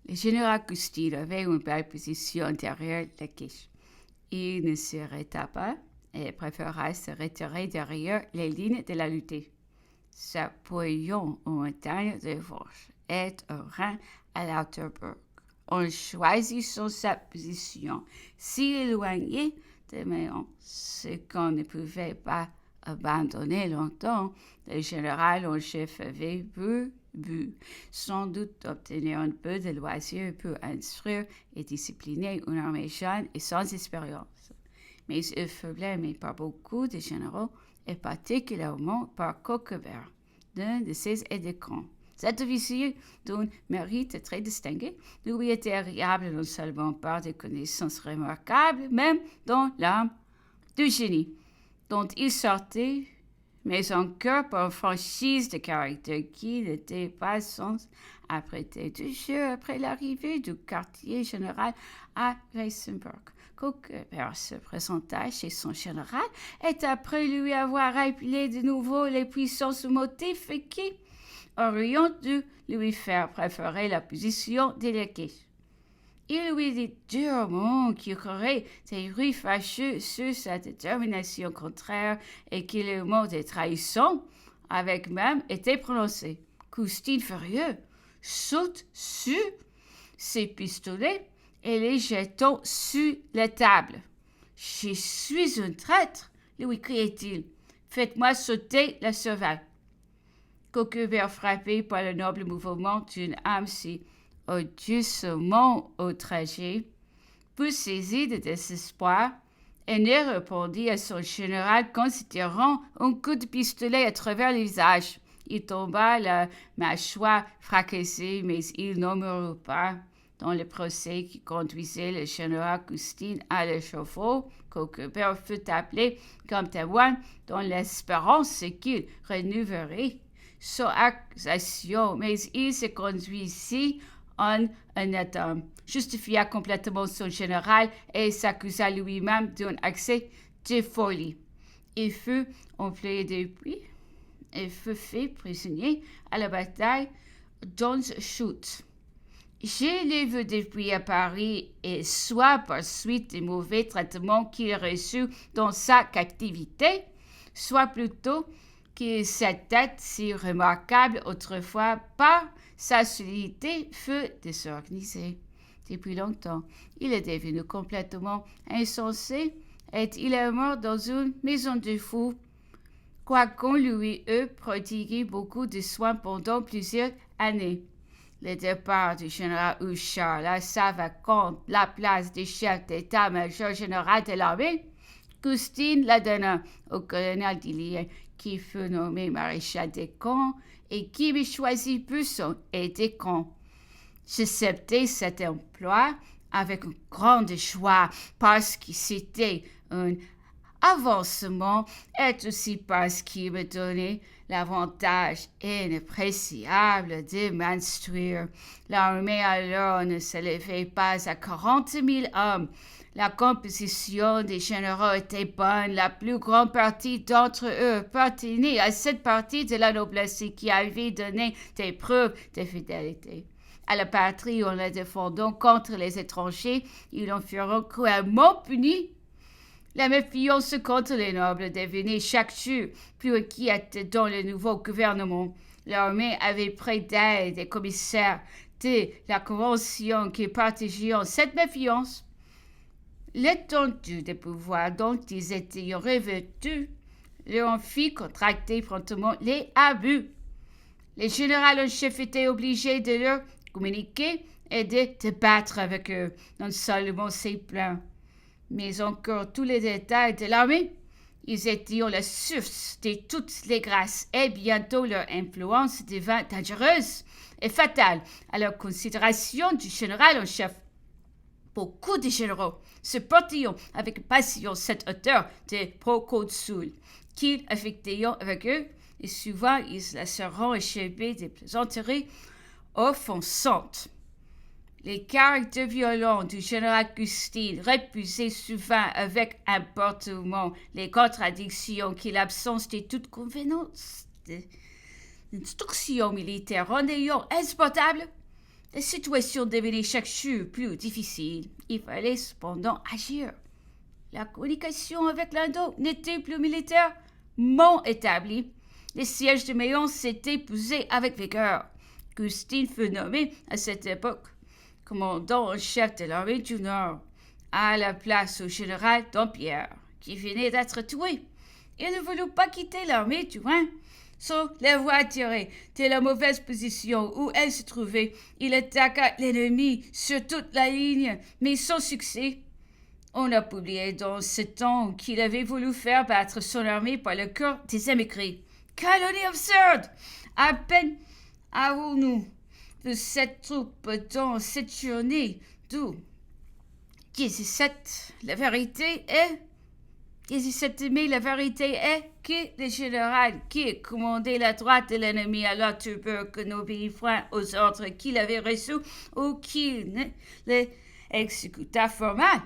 Le général Custine avait une belle position derrière la quiche. Il ne s'arrêta pas et préféra se retirer derrière les lignes de la lutte. S'appuyant aux montagnes de Vosges et au Rhin à l'Auterburg, en choisissant sa position si éloignée de Méon, ce qu'on ne pouvait pas abandonner longtemps, le général en chef avait sans doute obtenir un peu de loisir pour instruire et discipliner une armée jeune et sans expérience. Mais il fut blâmé par beaucoup de généraux et particulièrement par Coquebert, l'un de ses aides-de-camp. Cet officier, d'un mérite très distingué, lui était agréable non seulement par des connaissances remarquables, même dans l'âme du génie dont il sortait, mais encore par une franchise de caractère qui n'était pas sans apprêter toujours après l'arrivée du quartier général à Weissenburg. Coquebert se présenta chez son général et après lui avoir rappelé de nouveau les puissances motifs qui aurions dû lui faire préférer la position déléguée. Il lui dit durement qu'il aurait des rues fâcheux sur sa détermination contraire et que le mot de trahison avec même été prononcé. Custine furieux saute sur ses pistolets et les jetant sur la table. « Je suis un traître, lui criait-il. Faites-moi sauter la cervelle. » Coquebert, frappé par le noble mouvement d'une âme si odieusement outragée, fut saisi de désespoir et ne répondit à son général qu'en se tirant un coup de pistolet à travers le visage. Il tomba la mâchoire fracassée, mais il n'en mourut pas. Dans le procès qui conduisait le général Custine à l'échafaud, Coquebert fut appelé comme témoin dans l'espérance qu'il renouvellerait son accusation, mais il se conduisit en honnête homme, justifia complètement son général et s'accusa lui-même d'un accès de folie. Il fut employé depuis et fut fait prisonnier à la bataille d'Honschoote. Je l'ai vu depuis à Paris et soit par suite des mauvais traitements qu'il reçut dans sa captivité, soit plutôt que cette tête si remarquable autrefois par sa solidité fut désorganisée. Depuis longtemps, il est devenu complètement insensé et il est mort dans une maison de fous, quoiqu'on lui eût prodigué beaucoup de soins pendant plusieurs années. Le départ du général Houchard laissa vacante la place du chef d'état-major général de l'armée. Custine la donna au colonel Dillien, qui fut nommé maréchal des camps et qui me choisit pour son aide-de-camp. J'acceptai cet emploi avec une grande joie parce que c'était un avancement et aussi parce qu'il me donnait l'avantage inappréciable de m'instruire. L'armée alors ne s'élevait pas à 40 000 hommes. La composition des généraux était bonne. La plus grande partie d'entre eux appartenait à cette partie de la noblesse qui avait donné des preuves de fidélité à la patrie en la défendant contre les étrangers. Ils en furent cruellement punis. La méfiance contre les nobles devenait chaque jour plus inquiète dans le nouveau gouvernement. L'armée avait pris d'aide des commissaires de la Convention qui partageaient cette méfiance. L'étendue des pouvoirs dont ils étaient revêtus leur fit contracter promptement les abus. Les généraux en chef étaient obligés de leur communiquer et de débattre avec eux, non seulement ces plans, mais encore tous les détails de l'armée. Ils étaient la source de toutes les grâces et bientôt leur influence devint dangereuse et fatale à la considération du général en chef. Beaucoup de généraux se portaient avec passion cette hauteur de proconsul qu'ils affectaient avec eux et souvent ils la seront échappés des plaisanteries offensantes. Les caractères violents du général Custine refusaient souvent avec emportement les contradictions que l'absence de toute convenance d'instruction militaire rendait insupportable. La situation devenait chaque jour plus difficile. Il fallait cependant agir. La communication avec l'Indo n'était plus militairement établie. Les sièges de Mayence s'étaient poussés avec vigueur. Custine fut nommé à cette époque commandant en chef de l'armée du Nord, à la place au général Dampierre, qui venait d'être tué. Il ne voulut pas quitter l'armée du Rhin. Sans les voir tirer de la mauvaise position où elle se trouvait, il attaqua l'ennemi sur toute la ligne, mais sans succès. On a publié dans ce temps qu'il avait voulu faire battre son armée par le cœur des émigrés. Calomnie absurde! À peine avons-nous de cette troupe dans cette journée d'où 17 la vérité est 17 mai, la vérité est que le général qui commandait la droite de l'ennemi alors tueur que nos pays freins aux ordres qu'il avait reçus ou qu'il ne les exécuta formellement.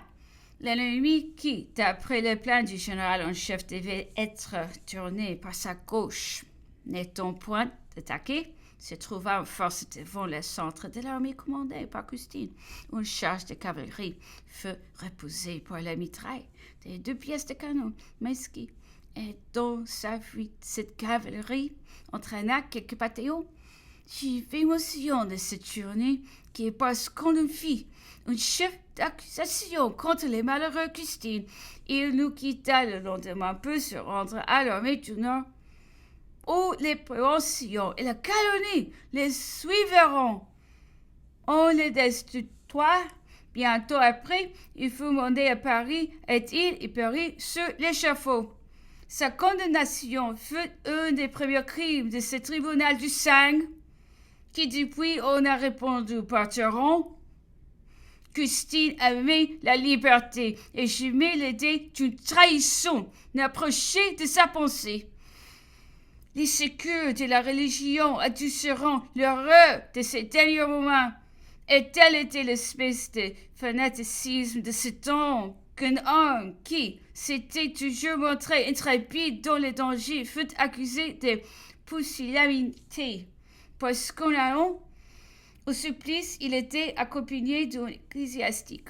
L'ennemi qui, d'après le plan du général en chef, devait être tourné par sa gauche, n'étant point attaqué, se trouva en force devant le centre de l'armée commandée par Custine. Une charge de cavalerie fut reposée par la mitraille des 2 pièces de canon Mesqui, et dans sa fuite, cette cavalerie entraîna quelques bataillons. J'ai fait mention de cette journée qui est parce qu'on nous fit un chef d'accusation contre les malheureux Custine. Il nous quitta le lendemain pour se rendre à l'armée du Nord, où les préventions et la calomnie les suivront. On les destitua. Bientôt après, il fut mandé à Paris et il y périt sur l'échafaud. Sa condamnation fut un des premiers crimes de ce tribunal du sang, qui depuis on a répondu par tyran. Custine aimait la liberté et jamais l'idée d'une trahison n'approchait de sa pensée. Les sécures de la religion adouceront l'horreur de ces derniers moments. Et tel était l'espèce de fanaticisme de ce temps qu'un homme qui s'était toujours montré intrépide dans les dangers fut accusé de pusillanimité. Parce qu'en allant au supplice, il était accompagné d'un ecclésiastique.